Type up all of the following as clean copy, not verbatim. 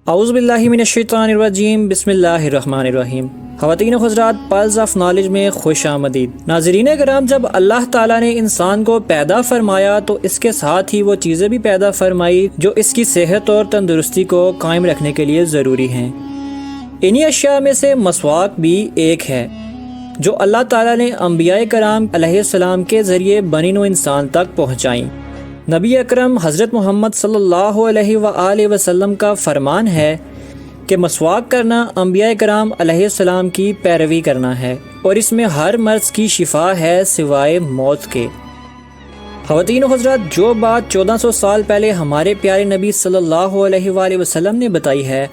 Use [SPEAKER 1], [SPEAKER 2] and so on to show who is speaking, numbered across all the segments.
[SPEAKER 1] اعوذ باللہ من الشیطان الرجیم، بسم اللہ الرحمن الرحیم۔ خواتین و حضرات، پلز آف نالج میں خوش آمدید۔ ناظرین کرام، جب اللہ تعالیٰ نے انسان کو پیدا فرمایا تو اس کے ساتھ ہی وہ چیزیں بھی پیدا فرمائی جو اس کی صحت اور تندرستی کو قائم رکھنے کے لیے ضروری ہیں۔ انہی اشیاء میں سے مسواک بھی ایک ہے جو اللہ تعالیٰ نے انبیاء کرام علیہ السلام کے ذریعے بنی نوع انسان تک پہنچائیں۔ نبی اکرم حضرت محمد صلی اللہ علیہ وآلہ وسلم کا فرمان ہے کہ مسواک کرنا انبیاء کرام علیہ السلام کی پیروی کرنا ہے، اور اس میں ہر مرض کی شفا ہے سوائے موت کے۔ خواتین و حضرات، جو بات 1400 سال پہلے ہمارے پیارے نبی صلی اللہ علیہ وآلہ وسلم نے بتائی ہے،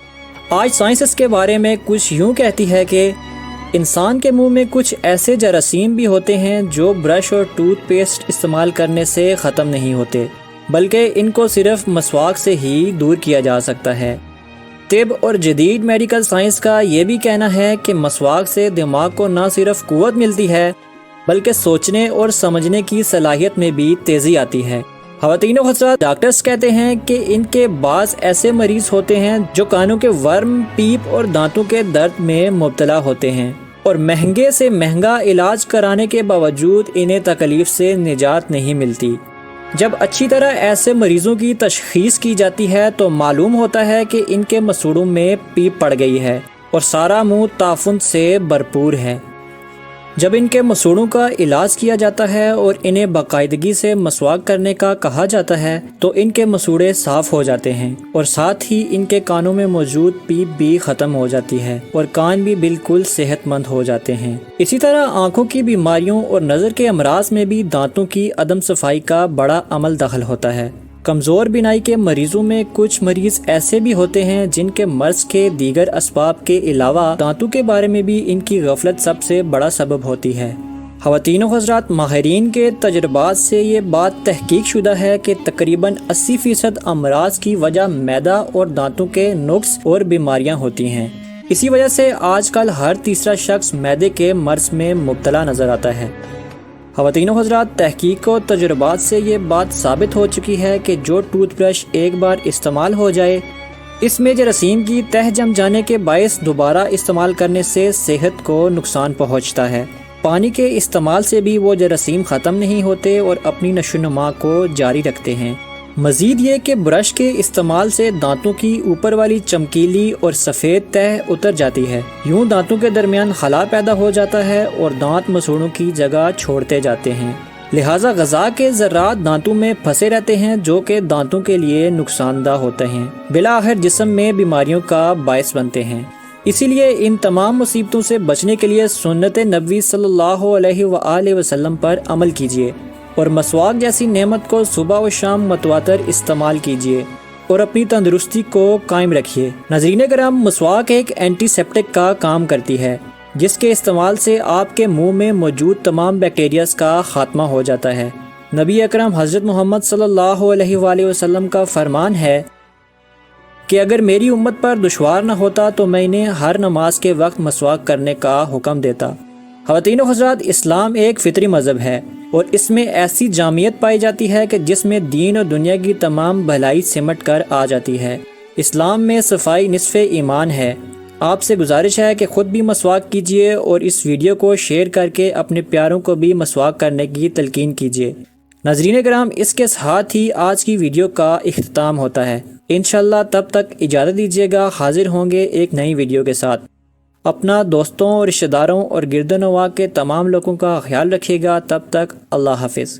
[SPEAKER 1] آج سائنس اس کے بارے میں کچھ یوں کہتی ہے کہ انسان کے منہ میں کچھ ایسے جراثیم بھی ہوتے ہیں جو برش اور ٹوتھ پیسٹ استعمال کرنے سے ختم نہیں ہوتے، بلکہ ان کو صرف مسواک سے ہی دور کیا جا سکتا ہے۔ طب اور جدید میڈیکل سائنس کا یہ بھی کہنا ہے کہ مسواک سے دماغ کو نہ صرف قوت ملتی ہے بلکہ سوچنے اور سمجھنے کی صلاحیت میں بھی تیزی آتی ہے۔ خواتین و حضرات، ڈاکٹرز کہتے ہیں کہ ان کے بعض ایسے مریض ہوتے ہیں جو کانوں کے ورم، پیپ اور دانتوں کے درد میں مبتلا ہوتے ہیں، اور مہنگے سے مہنگا علاج کرانے کے باوجود انہیں تکلیف سے نجات نہیں ملتی۔ جب اچھی طرح ایسے مریضوں کی تشخیص کی جاتی ہے تو معلوم ہوتا ہے کہ ان کے مسوڑوں میں پیپ پڑ گئی ہے اور سارا منہ تعفن سے بھرپور ہے۔ جب ان کے مسوڑوں کا علاج کیا جاتا ہے اور انہیں باقاعدگی سے مسواک کرنے کا کہا جاتا ہے تو ان کے مسوڑے صاف ہو جاتے ہیں، اور ساتھ ہی ان کے کانوں میں موجود پیپ بھی ختم ہو جاتی ہے اور کان بھی بالکل صحت مند ہو جاتے ہیں۔ اسی طرح آنکھوں کی بیماریوں اور نظر کے امراض میں بھی دانتوں کی عدم صفائی کا بڑا عمل دخل ہوتا ہے۔ کمزور بینائی کے مریضوں میں کچھ مریض ایسے بھی ہوتے ہیں جن کے مرض کے دیگر اسباب کے علاوہ دانتوں کے بارے میں بھی ان کی غفلت سب سے بڑا سبب ہوتی ہے۔ خواتین و حضرات، ماہرین کے تجربات سے یہ بات تحقیق شدہ ہے کہ تقریباً 80% امراض کی وجہ معدہ اور دانتوں کے نقص اور بیماریاں ہوتی ہیں۔ اسی وجہ سے آج کل ہر تیسرا شخص معدے کے مرض میں مبتلا نظر آتا ہے۔ خواتین و حضرات، تحقیق و تجربات سے یہ بات ثابت ہو چکی ہے کہ جو ٹوتھ برش ایک بار استعمال ہو جائے، اس میں جراثیم کی تہ جم جانے کے باعث دوبارہ استعمال کرنے سے صحت کو نقصان پہنچتا ہے۔ پانی کے استعمال سے بھی وہ جراثیم ختم نہیں ہوتے اور اپنی نشو و نما کو جاری رکھتے ہیں۔ مزید یہ کہ برش کے استعمال سے دانتوں کی اوپر والی چمکیلی اور سفید تہ اتر جاتی ہے، یوں دانتوں کے درمیان خلا پیدا ہو جاتا ہے اور دانت مسوڑوں کی جگہ چھوڑتے جاتے ہیں، لہٰذا غذا کے ذرات دانتوں میں پھنسے رہتے ہیں جو کہ دانتوں کے لیے نقصان دہ ہوتے ہیں، بالآخر جسم میں بیماریوں کا باعث بنتے ہیں۔ اسی لیے ان تمام مصیبتوں سے بچنے کے لیے سنت نبوی صلی اللہ علیہ وآلہ وسلم پر عمل کیجیے، اور مسواک جیسی نعمت کو صبح و شام متواتر استعمال کیجیے اور اپنی تندرستی کو قائم رکھیے۔ ناظرین کرام، مسواک ایک اینٹی سیپٹک کا کام کرتی ہے جس کے استعمال سے آپ کے منہ میں موجود تمام بیکٹیریاز کا خاتمہ ہو جاتا ہے۔ نبی اکرم حضرت محمد صلی اللہ علیہ وآلہ وسلم کا فرمان ہے کہ اگر میری امت پر دشوار نہ ہوتا تو میں انہیں ہر نماز کے وقت مسواک کرنے کا حکم دیتا۔ خواتین و حضرات، اسلام ایک فطری مذہب ہے اور اس میں ایسی جامعیت پائی جاتی ہے کہ جس میں دین اور دنیا کی تمام بھلائی سمٹ کر آ جاتی ہے۔ اسلام میں صفائی نصف ایمان ہے۔ آپ سے گزارش ہے کہ خود بھی مسواک کیجیے اور اس ویڈیو کو شیئر کر کے اپنے پیاروں کو بھی مسواک کرنے کی تلقین کیجیے۔ ناظرین کرام، اس کے ساتھ ہی آج کی ویڈیو کا اختتام ہوتا ہے۔ انشاءاللہ تب تک اجازت دیجیے گا، حاضر ہوں گے ایک نئی ویڈیو کے ساتھ۔ اپنا، دوستوں، رشتہ داروں اور گرد و نواح کے تمام لوگوں کا خیال رکھیے گا۔ تب تک اللہ حافظ۔